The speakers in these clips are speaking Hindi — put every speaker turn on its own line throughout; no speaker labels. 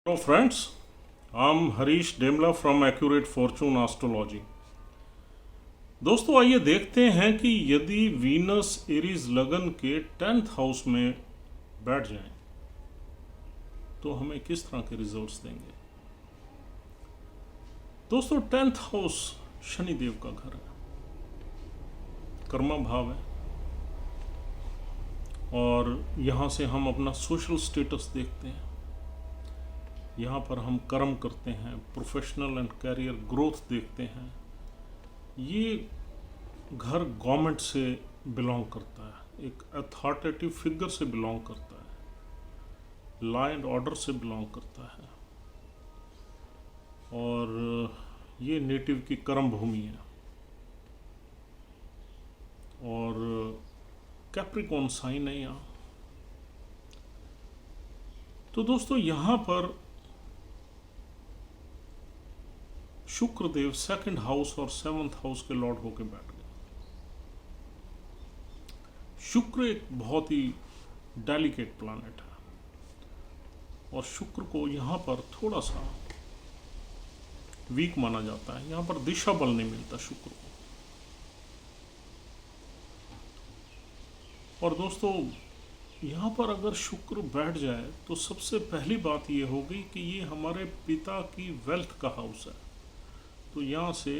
Hello friends, I'm Harish Demla from Accurate Fortune Astrology। दोस्तों आइए देखते हैं कि यदि वीनस एरीज लगन के 10th हाउस में बैठ जाएं तो हमें किस तरह के रिजल्ट्स देंगे। दोस्तों 10th हाउस शनिदेव का घर है, कर्मा भाव है और यहाँ से हम अपना सोशल स्टेटस देखते हैं। यहाँ पर हम कर्म करते हैं, प्रोफेशनल एंड कैरियर ग्रोथ देखते हैं। ये घर गवर्नमेंट से बिलोंग करता है, एक अथॉरिटेटिव फिगर से बिलोंग करता है, लॉ एंड ऑर्डर से बिलोंग करता है और ये नेटिव की कर्म भूमि है। और कैप्रिकॉर्न साइन है यहाँ। तो दोस्तों यहाँ पर शुक्रदेव 2nd हाउस और 7th हाउस के लॉर्ड होकर बैठ गए। शुक्र एक बहुत ही डेलिकेट प्लैनेट है और शुक्र को यहाँ पर थोड़ा सा वीक माना जाता है। यहाँ पर दिशा बल नहीं मिलता शुक्र को। और दोस्तों यहाँ पर अगर शुक्र बैठ जाए तो सबसे पहली बात ये होगी कि ये हमारे पिता की वेल्थ का हाउस है। तो यहाँ से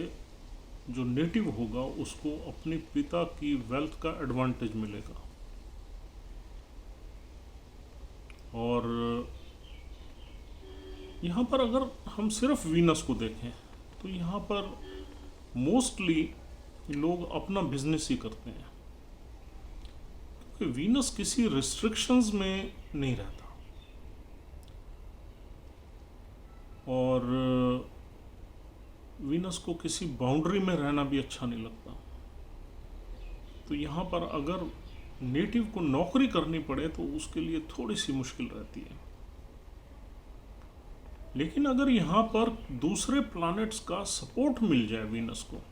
जो नेटिव होगा उसको अपने पिता की वेल्थ का एडवांटेज मिलेगा। और यहाँ पर अगर हम सिर्फ वीनस को देखें तो यहाँ पर मोस्टली लोग अपना बिजनेस ही करते हैं, क्योंकि वीनस किसी रिस्ट्रिक्शंस में नहीं रहता और वीनस को किसी बाउंड्री में रहना भी अच्छा नहीं लगता। तो यहाँ पर अगर नेटिव को नौकरी करनी पड़े तो उसके लिए थोड़ी सी मुश्किल रहती है। लेकिन अगर यहाँ पर दूसरे प्लैनेट्स का सपोर्ट मिल जाए वीनस को,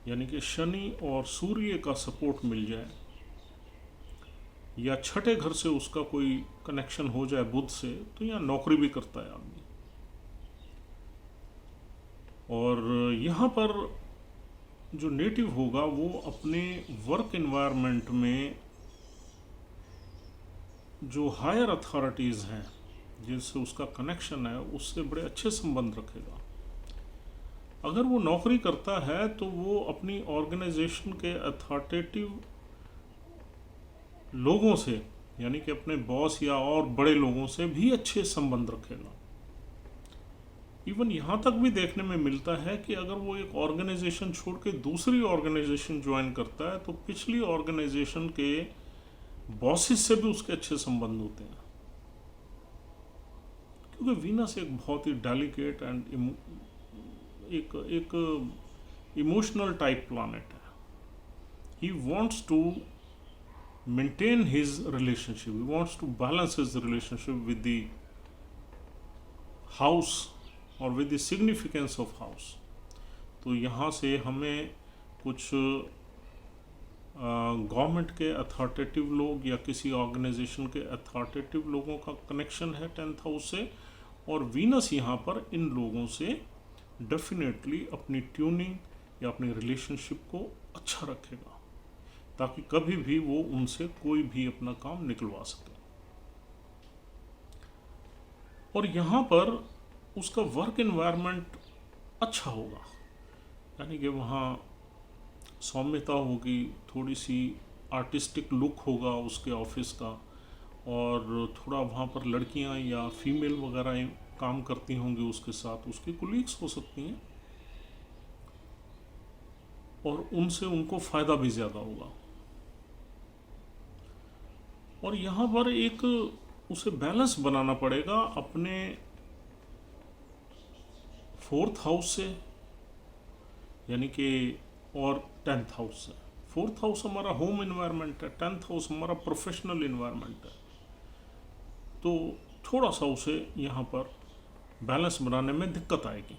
यानी कि शनि और सूर्य का सपोर्ट मिल जाए या छठे घर से उसका कोई कनेक्शन हो जाए बुध से, तो यहाँ नौकरी भी करता है आदमी। और यहाँ पर जो नेटिव होगा वो अपने वर्क एनवायरनमेंट में जो हायर अथॉरिटीज़ हैं जिनसे उसका कनेक्शन है उससे बड़े अच्छे संबंध रखेगा। अगर वो नौकरी करता है तो वो अपनी ऑर्गेनाइजेशन के अथॉरिटेटिव लोगों से, यानी कि अपने बॉस या और बड़े लोगों से भी अच्छे संबंध रखेगा। इवन यहाँ तक भी देखने में मिलता है कि अगर वो एक ऑर्गेनाइजेशन छोड़ के दूसरी ऑर्गेनाइजेशन ज्वाइन करता है तो पिछली ऑर्गेनाइजेशन के बॉसेस से भी उसके अच्छे संबंध होते हैं, क्योंकि वीनस एक बहुत ही डेलिकेट एंड एक इमोशनल टाइप प्लैनेट है। He wants to maintain his relationship, he wants to balance his relationship with the house or with the significance of house। तो यहाँ से हमें कुछ गवर्नमेंट के अथॉरिटेटिव लोग या किसी ऑर्गेनाइजेशन के अथॉरिटेटिव लोगों का कनेक्शन है 10th हाउस से, और वीनस यहाँ पर इन लोगों से डेफिनेटली अपनी ट्यूनिंग या अपनी रिलेशनशिप को अच्छा रखेगा ताकि कभी भी वो उनसे कोई भी अपना काम निकलवा सके। और यहाँ पर उसका वर्क एनवायरनमेंट अच्छा होगा, यानी कि वहाँ सौम्यता होगी, थोड़ी सी आर्टिस्टिक लुक होगा उसके ऑफिस का, और थोड़ा वहाँ पर लड़कियाँ या फीमेल वगैरह काम करती होंगी उसके साथ, उसकी कुलीग्स हो सकती हैं और उनसे उनको फ़ायदा भी ज़्यादा होगा। और यहाँ पर एक उसे बैलेंस बनाना पड़ेगा अपने 4th हाउस से, यानी कि और 10th हाउस से। 4th हाउस हमारा होम एनवायरनमेंट है, 10th हाउस हमारा प्रोफेशनल एनवायरनमेंट है। तो थोड़ा सा उसे यहाँ पर बैलेंस बनाने में दिक्कत आएगी,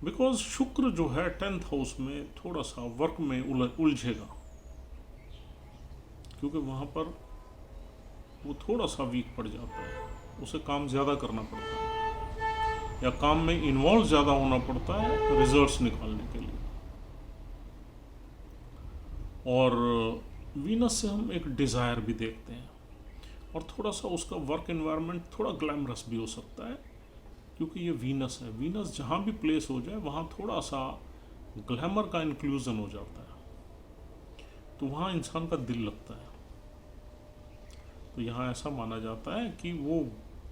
बिकॉज शुक्र जो है 10th हाउस में थोड़ा सा वर्क में उलझेगा, क्योंकि वहाँ पर वो थोड़ा सा वीक पड़ जाता है। उसे काम ज़्यादा करना पड़ता है या काम में इन्वॉल्व ज़्यादा होना पड़ता है रिजल्ट्स निकालने के लिए। और वीनस से हम एक डिज़ायर भी देखते हैं और थोड़ा सा उसका वर्क एनवायरनमेंट थोड़ा ग्लैमरस भी हो सकता है, क्योंकि ये वीनस है। वीनस जहाँ भी प्लेस हो जाए वहाँ थोड़ा सा ग्लैमर का इंक्लूजन हो जाता है, तो वहाँ इंसान का दिल लगता है। तो यहाँ ऐसा माना जाता है कि वो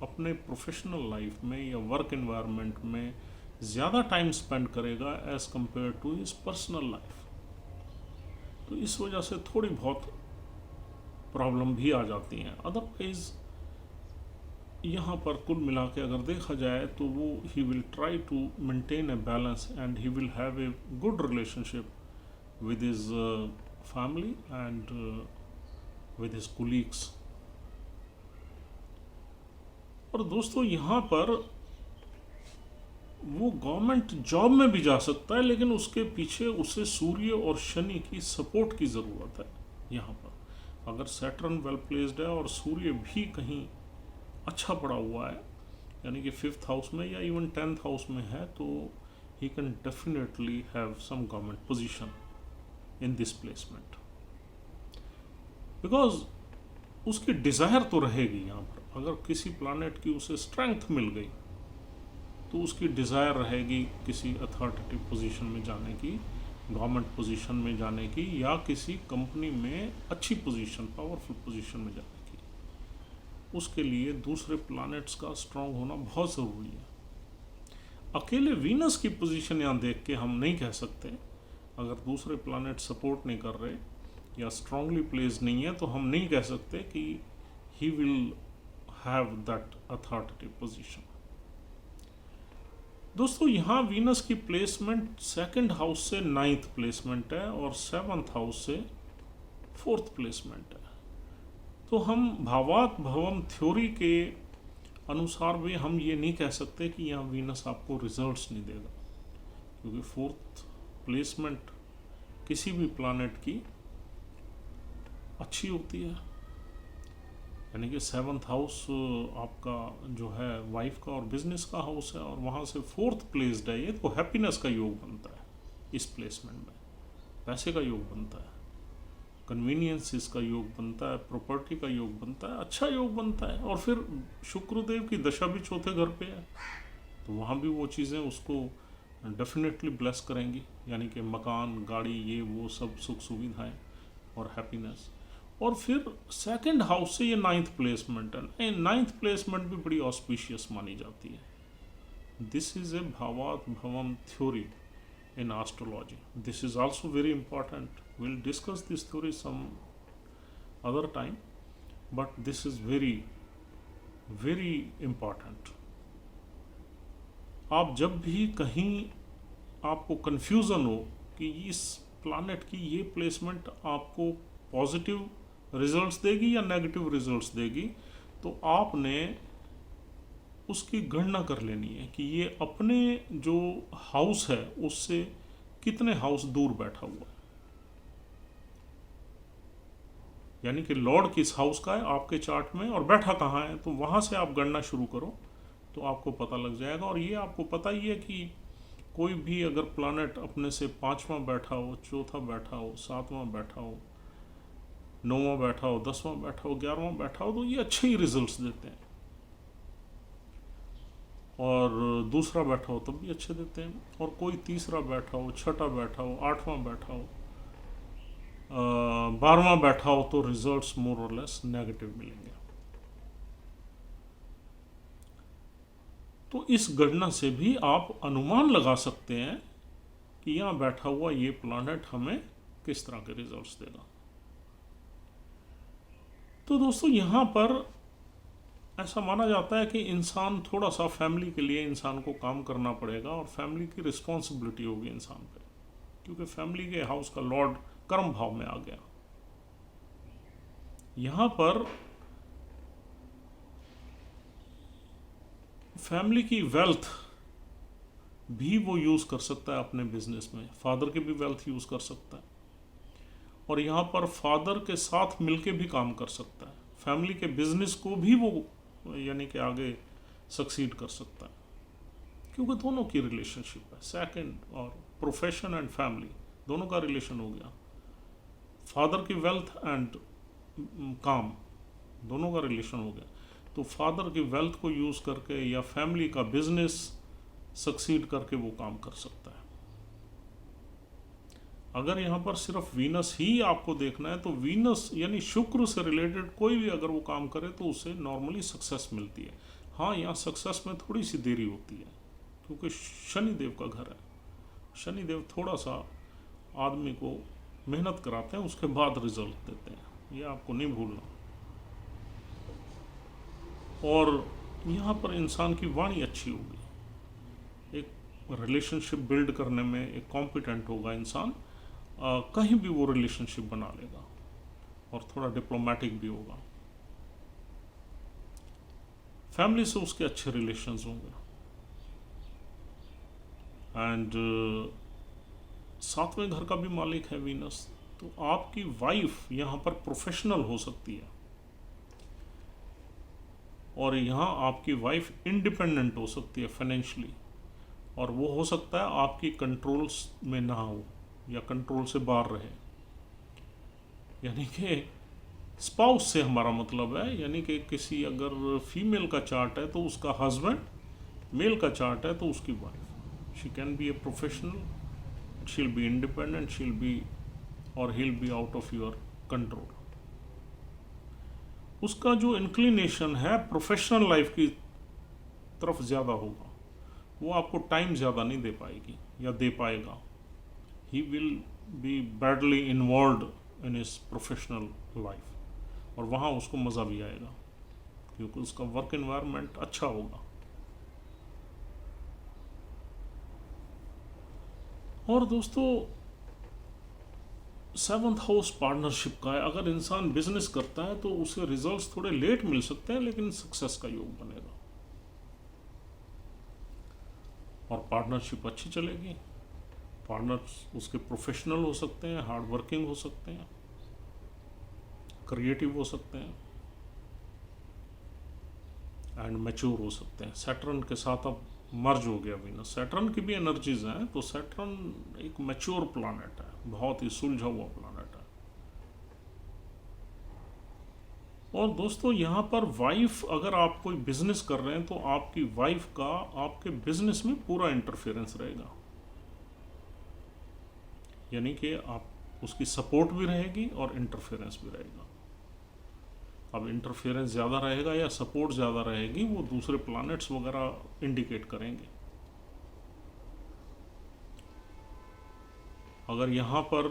अपने प्रोफेशनल लाइफ में या वर्क एनवायरनमेंट में ज़्यादा टाइम स्पेंड करेगा as compare to his personal life. तो इस वजह से थोड़ी बहुत प्रॉब्लम भी आ जाती हैं। अदरवाइज यहाँ पर कुल मिला के अगर देखा जाए तो वो he will try to maintain a balance and he will have a good relationship with his family and with his colleagues. और दोस्तों यहाँ पर वो गवर्नमेंट जॉब में भी जा सकता है, लेकिन उसके पीछे उसे सूर्य और शनि की सपोर्ट की ज़रूरत है। यहाँ पर अगर सैटर्न वेल प्लेस्ड है और सूर्य भी कहीं अच्छा पड़ा हुआ है, यानी कि 5th हाउस में या इवन 10th हाउस में है, तो he can definitely have some government position in this placement, because उसकी डिज़ायर तो रहेगी। यहाँ पर अगर किसी प्लानेट की उसे स्ट्रेंथ मिल गई तो उसकी डिज़ायर रहेगी किसी अथॉरिटेटिव पोजीशन में जाने की, गवर्नमेंट पोजीशन में जाने की, या किसी कंपनी में अच्छी पोजीशन, पावरफुल पोजीशन में जाने की। उसके लिए दूसरे प्लैनेट्स का स्ट्रांग होना बहुत ज़रूरी है। अकेले वीनस की पोजीशन यहाँ देख के हम नहीं कह सकते, अगर दूसरे प्लैनेट सपोर्ट नहीं कर रहे या स्ट्रांगली प्लेस्ड नहीं है, तो हम नहीं कह सकते कि ही will have that authoritative position. दोस्तों यहाँ वीनस की प्लेसमेंट 2nd हाउस से 9th प्लेसमेंट है और 7th हाउस से 4th प्लेसमेंट है। तो हम भावात भवम थ्योरी के अनुसार भी हम ये नहीं कह सकते कि यहाँ वीनस आपको रिजल्ट्स नहीं देगा, क्योंकि 4th प्लेसमेंट किसी भी प्लैनेट की अच्छी होती है। यानी कि 7th हाउस आपका जो है वाइफ का और बिजनेस का हाउस है, और वहाँ से 4th प्लेस्ड है, ये तो हैप्पीनेस का योग बनता है। इस प्लेसमेंट में पैसे का योग बनता है, कन्वीनियंसेस का योग बनता है, प्रॉपर्टी का योग बनता है, अच्छा योग बनता है। और फिर शुक्रदेव की दशा भी 4थे घर पे है, तो वहाँ भी वो चीज़ें उसको डेफिनेटली ब्लेस करेंगी, यानी कि मकान, गाड़ी, ये वो सब सुख सुविधाएं और हैप्पीनेस। और फिर 2nd हाउस से ये 9th प्लेसमेंट है। 9th प्लेसमेंट भी बड़ी ऑस्पिशियस मानी जाती है। This is a bhavat bhavam theory in astrology. This is also very important. Will discuss this theory some other time, but this is very very important. आप जब भी कहीं आपको कंफ्यूजन हो कि इस प्लैनेट की ये प्लेसमेंट आपको पॉजिटिव रिजल्ट्स देगी या नेगेटिव रिजल्ट्स देगी, तो आपने उसकी गणना कर लेनी है कि ये अपने जो हाउस है उससे कितने हाउस दूर बैठा हुआ है। यानी कि लॉर्ड किस हाउस का है आपके चार्ट में और बैठा कहाँ है, तो वहाँ से आप गणना शुरू करो तो आपको पता लग जाएगा। और ये आपको पता ही है कि कोई भी अगर प्लैनेट अपने से 5वां बैठा हो, 4था बैठा हो, 7वां बैठा हो, 9वां बैठा हो, 10वां बैठा हो, 11वां बैठा हो, तो ये अच्छे ही रिजल्ट्स देते हैं। और दूसरा बैठा हो तब भी अच्छे देते हैं। और कोई तीसरा बैठा हो, 6ठा बैठा हो, 8वां बैठा हो, 12वां बैठा हो, तो रिजल्ट्स मोर और लेस नेगेटिव मिलेंगे। तो इस गणना से भी आप अनुमान लगा सकते हैं कि यहाँ बैठा हुआ ये प्लैनेट हमें किस तरह के रिजल्ट्स देगा। तो दोस्तों यहाँ पर ऐसा माना जाता है कि इंसान थोड़ा सा फैमिली के लिए इंसान को काम करना पड़ेगा और फैमिली की रिस्पॉन्सिबिलिटी होगी इंसान पे, क्योंकि फैमिली के हाउस का लॉर्ड कर्म भाव में आ गया। यहाँ पर फैमिली की वेल्थ भी वो यूज़ कर सकता है अपने बिजनेस में, फादर की भी वेल्थ यूज़ कर सकता है, और यहाँ पर फादर के साथ मिलके भी काम कर सकता है। फैमिली के बिजनेस को भी वो यानी कि आगे सक्सीड कर सकता है, क्योंकि दोनों की रिलेशनशिप है। सेकंड, और प्रोफेशन एंड फैमिली दोनों का रिलेशन हो गया। फादर की वेल्थ एंड काम दोनों का रिलेशन हो गया। तो फादर की वेल्थ को यूज़ करके या फैमिली का बिजनेस सक्सीड करके वो काम कर सकता है। अगर यहाँ पर सिर्फ वीनस ही आपको देखना है तो वीनस यानी शुक्र से रिलेटेड कोई भी अगर वो काम करे तो उसे नॉर्मली सक्सेस मिलती है। हाँ, यहाँ सक्सेस में थोड़ी सी देरी होती है क्योंकि शनिदेव का घर है। शनिदेव थोड़ा सा आदमी को मेहनत कराते हैं, उसके बाद रिजल्ट देते हैं, ये आपको नहीं भूलना। और यहाँ पर इंसान की वाणी अच्छी होगी, एक रिलेशनशिप बिल्ड करने में एक कॉम्पिटेंट होगा इंसान, कहीं भी वो रिलेशनशिप बना लेगा और थोड़ा डिप्लोमेटिक भी होगा। फैमिली से उसके अच्छे रिलेशंस होंगे। एंड सातवें घर का भी मालिक है वीनस, तो आपकी वाइफ यहाँ पर प्रोफेशनल हो सकती है और यहाँ आपकी वाइफ इंडिपेंडेंट हो सकती है फाइनेंशियली, और वो हो सकता है आपकी कंट्रोल्स में ना हो या कंट्रोल से बाहर रहे। यानी कि स्पाउस से हमारा मतलब है, यानी कि किसी अगर फीमेल का चार्ट है तो उसका हस्बैंड, मेल का चार्ट है तो उसकी wife. She can be a professional, she will be independent, she will be और he will be out of your control. उसका जो इंक्लिनेशन है प्रोफेशनल लाइफ की तरफ ज़्यादा होगा, वो आपको टाइम ज़्यादा नहीं दे पाएगी या दे पाएगा। ही will B badly involve in his professional life, और वहाँ उसको मज़ा भी आएगा क्योंकि उसका वर्क एनवायरनमेंट अच्छा होगा। और दोस्तों, सेवंथ हाउस पार्टनरशिप का है। अगर इंसान बिजनेस करता है तो उसे रिजल्ट्स थोड़े लेट मिल सकते हैं, लेकिन सक्सेस का योग बनेगा और पार्टनरशिप अच्छी चलेगी। पार्टनर्स उसके प्रोफेशनल हो सकते हैं, हार्ड वर्किंग हो सकते हैं, क्रिएटिव हो सकते हैं एंड मैच्योर हो सकते हैं। सैटर्न के साथ अब मर्ज हो गया वीनस, सैटर्न की भी एनर्जीज हैं, तो सैटर्न एक मैच्योर प्लैनेट है, बहुत ही सुलझा हुआ प्लैनेट है। और दोस्तों, यहाँ पर वाइफ, अगर आप कोई बिजनेस कर रहे हैं तो आपकी वाइफ का आपके बिजनेस में पूरा इंटरफेरेंस रहेगा, यानी कि आप उसकी सपोर्ट भी रहेगी और इंटरफेरेंस भी रहेगा। अब इंटरफेरेंस ज़्यादा रहेगा या सपोर्ट ज़्यादा रहेगी, वो दूसरे प्लैनेट्स वगैरह इंडिकेट करेंगे। अगर यहाँ पर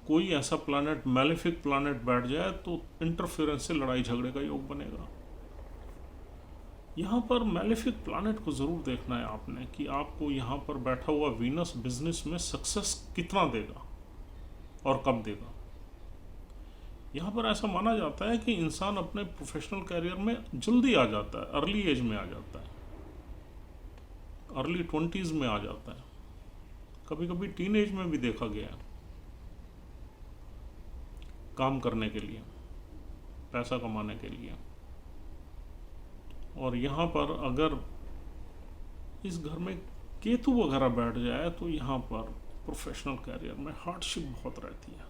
कोई ऐसा प्लैनेट, मैलेफिक प्लैनेट बैठ जाए तो इंटरफेरेंस से लड़ाई झगड़े का योग बनेगा। यहाँ पर मैलेफिक प्लैनेट को ज़रूर देखना है आपने कि आपको यहाँ पर बैठा हुआ वीनस बिजनेस में सक्सेस कितना देगा और कब देगा। यहाँ पर ऐसा माना जाता है कि इंसान अपने प्रोफेशनल कैरियर में जल्दी आ जाता है, अर्ली एज में आ जाता है, अर्ली 20s में आ जाता है, कभी कभी टीन एज में भी देखा गया है, काम करने के लिए, पैसा कमाने के लिए। और यहाँ पर अगर इस घर में केतु वगैरह बैठ जाए तो यहाँ पर प्रोफेशनल कैरियर में हार्डशिप बहुत रहती है,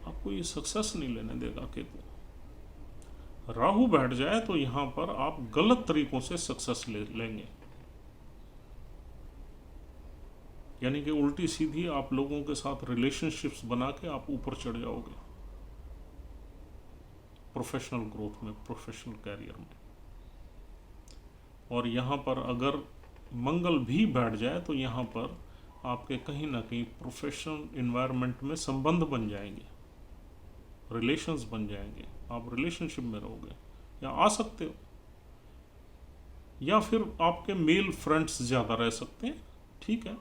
आपको ये सक्सेस नहीं लेने देगा केतु। राहु बैठ जाए तो यहाँ पर आप गलत तरीकों से सक्सेस लेंगे, यानी कि उल्टी सीधी आप लोगों के साथ रिलेशनशिप्स बना के आप ऊपर चढ़ जाओगे प्रोफेशनल ग्रोथ में, प्रोफेशनल कैरियर में। और यहाँ पर अगर मंगल भी बैठ जाए तो यहाँ पर आपके कहीं ना कहीं प्रोफेशनल इन्वायरमेंट में संबंध बन जाएंगे, रिलेशंस बन जाएंगे, आप रिलेशनशिप में रहोगे या आ सकते हो, या फिर आपके मेल फ्रेंड्स ज़्यादा रह सकते हैं, ठीक है।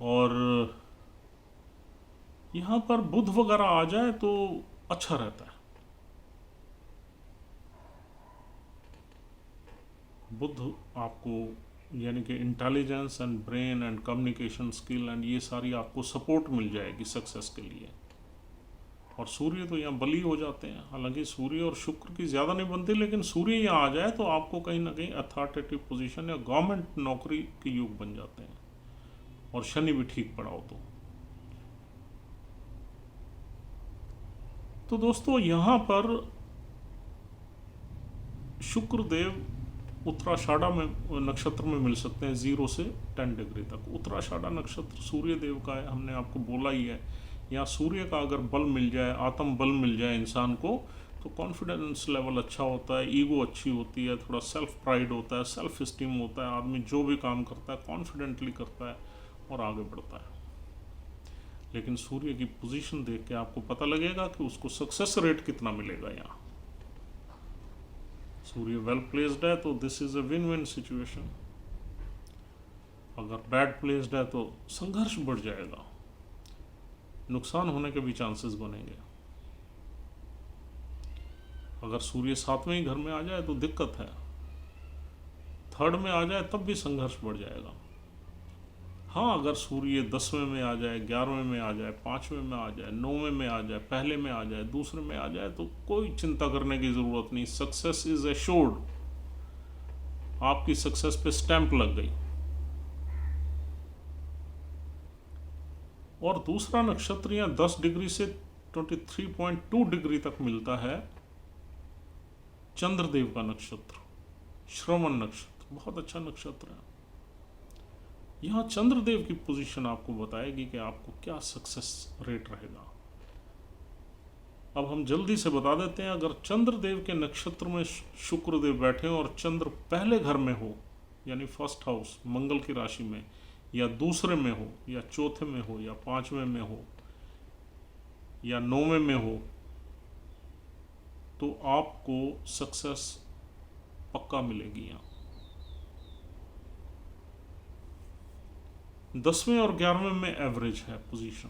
और यहाँ पर बुध वगैरह आ जाए तो अच्छा रहता है। बुध आपको यानी कि intelligence and brain and communication skill and ये सारी आपको सपोर्ट मिल जाएगी सक्सेस के लिए। और सूर्य तो यहाँ बली हो जाते हैं, हालांकि सूर्य और शुक्र की ज़्यादा नहीं बनती, लेकिन सूर्य यहाँ आ जाए तो आपको कहीं ना कहीं अथॉरिटेटिव पोजीशन या गवर्नमेंट नौकरी के योग बन जाते हैं। और शनि भी ठीक पड़ा हो तो दोस्तों यहाँ पर शुक्र देव उत्तराषाढ़ा में नक्षत्र में मिल सकते हैं 0 से 10 डिग्री तक। उत्तराषाढ़ा नक्षत्र सूर्य देव का है, हमने आपको बोला ही है। यहाँ सूर्य का अगर बल मिल जाए, आत्म बल मिल जाए इंसान को, तो कॉन्फिडेंस लेवल अच्छा होता है, ईगो अच्छी होती है, थोड़ा सेल्फ प्राइड होता है, सेल्फ स्टीम होता है, आदमी जो भी काम करता है कॉन्फिडेंटली करता है और आगे बढ़ता है। लेकिन सूर्य की पोजीशन देख के आपको पता लगेगा कि उसको सक्सेस रेट कितना मिलेगा। यहाँ सूर्य वेल प्लेस्ड है तो this is a win win situation. अगर बैड प्लेस्ड है तो संघर्ष बढ़ जाएगा, नुकसान होने के भी चांसेस बनेंगे। अगर सूर्य 7वें घर में आ जाए तो दिक्कत है, 3rd में आ जाए तब भी संघर्ष बढ़ जाएगा। हाँ, अगर सूर्य 10वें में आ जाए, 11वें में आ जाए, 5वें में आ जाए, 9वें में आ जाए, पहले में आ जाए, दूसरे में आ जाए, तो कोई चिंता करने की ज़रूरत नहीं। सक्सेस इज एश्योर्ड, आपकी सक्सेस पे स्टैंप लग गई। और दूसरा नक्षत्र यहाँ 10 डिग्री से 23.2 डिग्री तक मिलता है चंद्रदेव का नक्षत्र, श्रवण नक्षत्र, बहुत अच्छा नक्षत्र है। यहाँ चंद्रदेव की पोजीशन आपको बताएगी कि आपको क्या सक्सेस रेट रहेगा। अब हम जल्दी से बता देते हैं, अगर चंद्रदेव के नक्षत्र में शुक्रदेव बैठे हो और चंद्र पहले घर में हो, यानी फर्स्ट हाउस मंगल की राशि में, या दूसरे में हो, या चौथे में हो, या 5वें में हो, या 9वें में हो, तो आपको सक्सेस पक्का मिलेगी। यहाँ 10वें और 11वें में एवरेज है पोजीशन।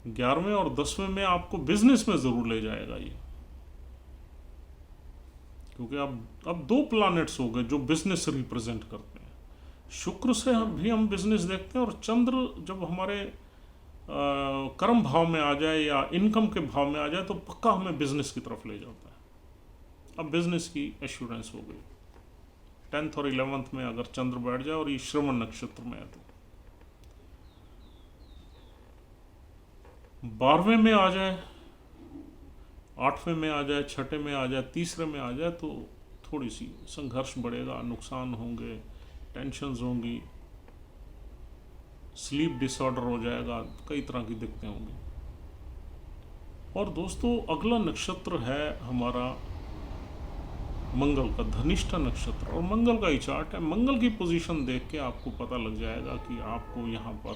11वें और 10वें में आपको बिजनेस में जरूर ले जाएगा ये, क्योंकि अब 2 प्लैनेट्स हो गए जो बिजनेस रिप्रेजेंट करते हैं। शुक्र से भी हम बिजनेस देखते हैं, और चंद्र जब हमारे कर्म भाव में आ जाए या इनकम के भाव में आ जाए तो पक्का हमें बिजनेस की तरफ ले जाता है। अब बिजनेस की एश्योरेंस हो गई। 10th और 11th में अगर चंद्र बैठ जाए और ये श्रवण नक्षत्र में है तो 12वें में आ जाए, 8वें में आ जाए, 6ठे में आ जाए, तीसरे में आ जाए, तो थोड़ी सी संघर्ष बढ़ेगा, नुकसान होंगे, टेंशन्स होंगी, स्लीप डिसऑर्डर हो जाएगा, कई तरह की दिक्कतें होंगी। और दोस्तों अगला नक्षत्र है हमारा मंगल का, धनिष्ठा नक्षत्र, और मंगल का ही चार्ट है। मंगल की पोजीशन देख के आपको पता लग जाएगा कि आपको यहाँ पर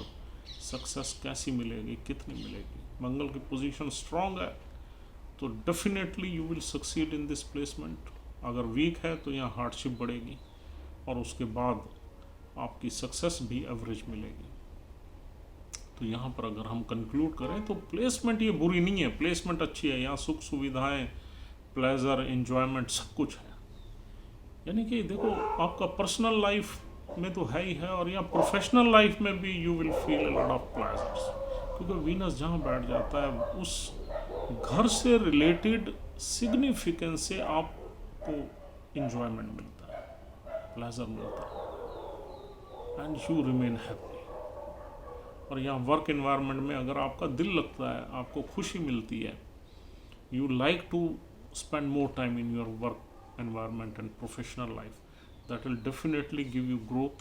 सक्सेस कैसी मिलेगी, कितनी मिलेगी। मंगल की पोजीशन स्ट्रांग है तो definitely you will succeed in this placement. अगर वीक है तो यहाँ हार्डशिप बढ़ेगी और उसके बाद आपकी सक्सेस भी एवरेज मिलेगी। तो यहाँ पर अगर हम कंक्लूड करें तो प्लेसमेंट ये बुरी नहीं है, प्लेसमेंट अच्छी है। यहाँ सुख सुविधाएं, प्लेजर, एंजॉयमेंट सब कुछ है। यानी कि देखो आपका पर्सनल लाइफ में तो है ही है, और यहाँ प्रोफेशनल लाइफ में भी you will feel a lot of pleasures, क्योंकि वीनस जहाँ बैठ जाता है उस घर से रिलेटेड सिग्निफिकेंस से आपको इंजॉयमेंट मिलता है, प्लेजर मिलता है, एंड यू रिमेन हैप्पी। और यहाँ वर्क एनवायरनमेंट में अगर आपका दिल लगता है, आपको खुशी मिलती है, you like to spend more time in your work environment and professional life, that will definitely give you growth।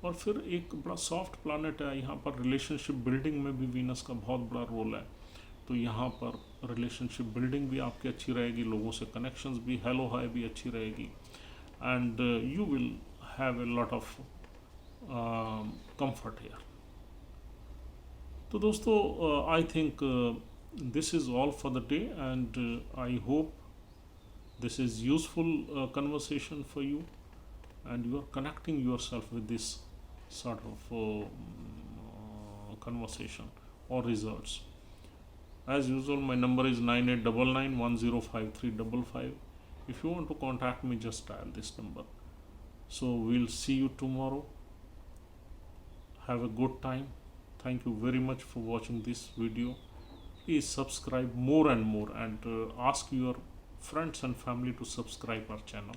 और फिर एक बड़ा सॉफ्ट प्लानट है यहाँ पर, रिलेशनशिप बिल्डिंग में भी वीनस का बहुत बड़ा रोल है। तो यहाँ पर रिलेशनशिप बिल्डिंग भी आपकी अच्छी रहेगी, लोगों से कनेक्शंस भी, हेलो हाय भी अच्छी रहेगी, and you will have a lot of comfort here. तो दोस्तों I think this is all for the day, and I hope this is useful conversation for you, and you are connecting yourself with this sort of conversation or results. As usual, my number is 9899105355. If you want to contact me, just dial this number. So we'll see you tomorrow. Have a good time. Thank you very much for watching this video. Please subscribe more and more, and ask your friends and family to subscribe our channel.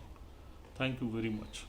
Thank you very much.